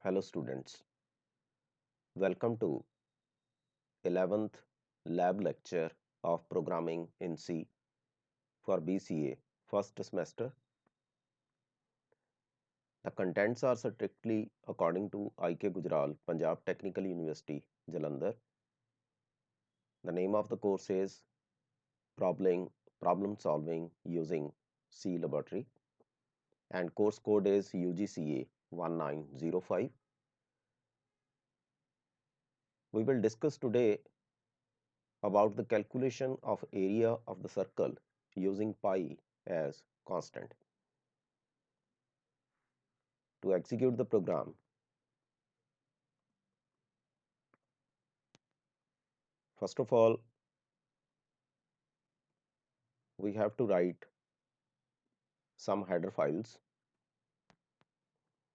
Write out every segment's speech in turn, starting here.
Hello students, welcome to 11th lab lecture of programming in C for BCA first semester. The contents are strictly according to IK Punjab Technical University, Jalandhar. The name of the course is Problem Solving Using C Laboratory and course code is UGCA 1905. We will discuss today about the calculation of area of the circle using pi as constant. To execute the program, first of all, we have to write some header files.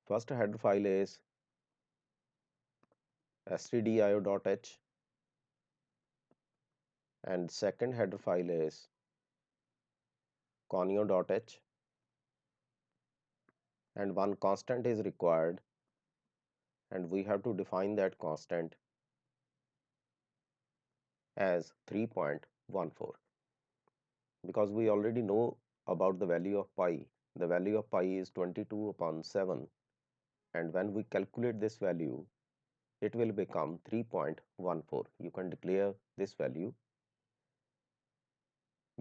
First header file is stdio.h and second header file is conio.h, and one constant is required and we have to define that constant as 3.14 because we already know about the value of pi. The value of pi is 22 upon 7, and when we calculate this value it will become 3.14. You can declare this value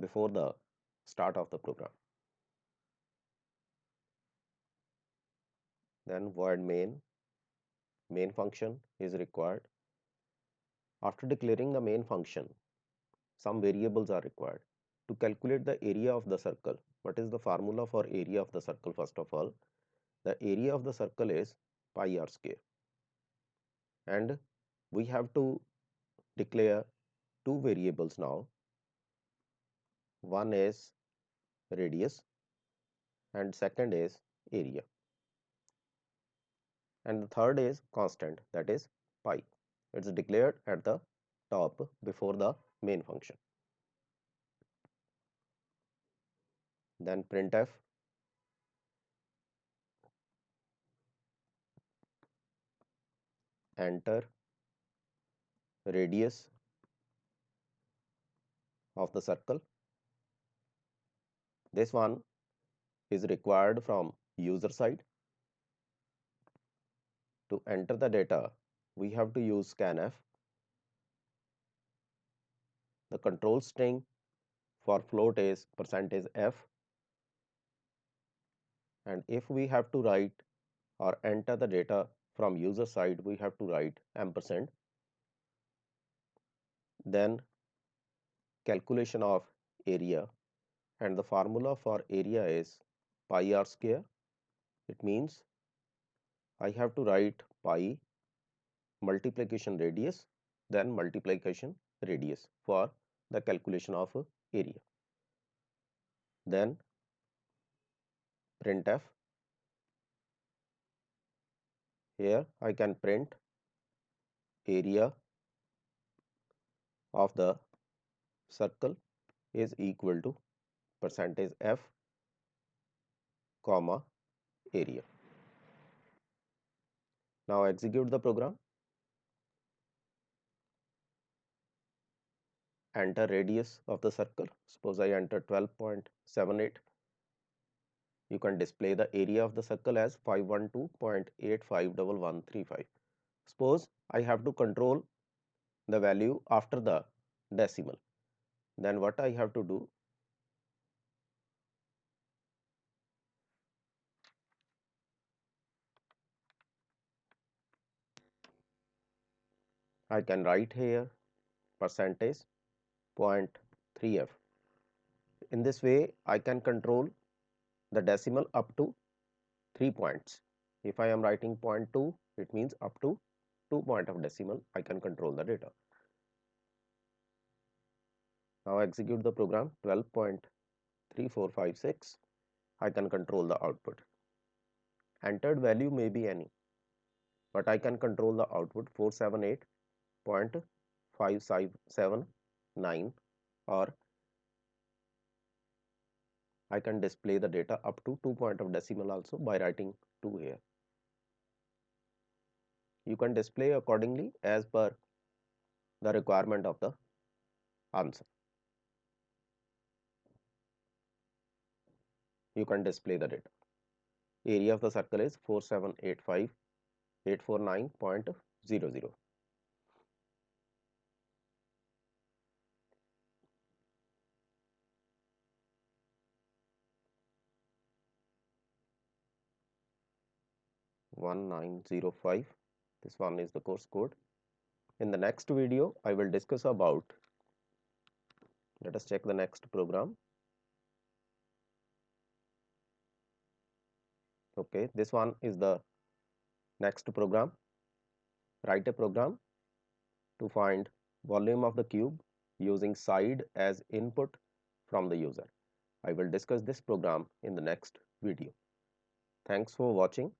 before the start of the program. Then void main function is required. After declaring the main function, some variables are required. To calculate the area of the circle, what is the formula for area of the circle? First of all, the area of the circle is pi r square, and we have to declare two variables now. One is radius and second is area, and the third is constant, that is pi. It's declared at the top before the main function. Then printf enter radius of the circle. This one is required from user side. To enter the data, we have to use scanf. The control string for float is %f, and if we have to write or enter the data from user side, we have to write ampersand. Then calculation of area, and the formula for area is pi r square. It means I have to write pi multiplication radius, then multiplication radius for the calculation of area. Then printf, here I can print area of the circle is equal to %f comma area. Now execute the program. Enter radius of the circle. Suppose I enter 12.78. You can display the area of the circle as 512.851135. Suppose I have to control the value after the decimal. Then what I have to do? I can write here percentage 0.3f. In this way, I can control the decimal up to 3 points. If I am writing 0.2, it means up to 2 point of decimal, I can control the data. Now execute the program 12.3456. I can control the output. Entered value may be any, but I can control the output 478.579, or I can display the data up to 2 point of decimal also by writing 2 here. You can display accordingly as per the requirement of the answer. You can display the data. Area of the circle is 4785,849.00. This one is the course code. In the next video, I will discuss about, let us check the next program. Okay, this one is the next program. Write a program to find volume of the cube using side as input from the user. I will discuss this program in the next video. Thanks for watching.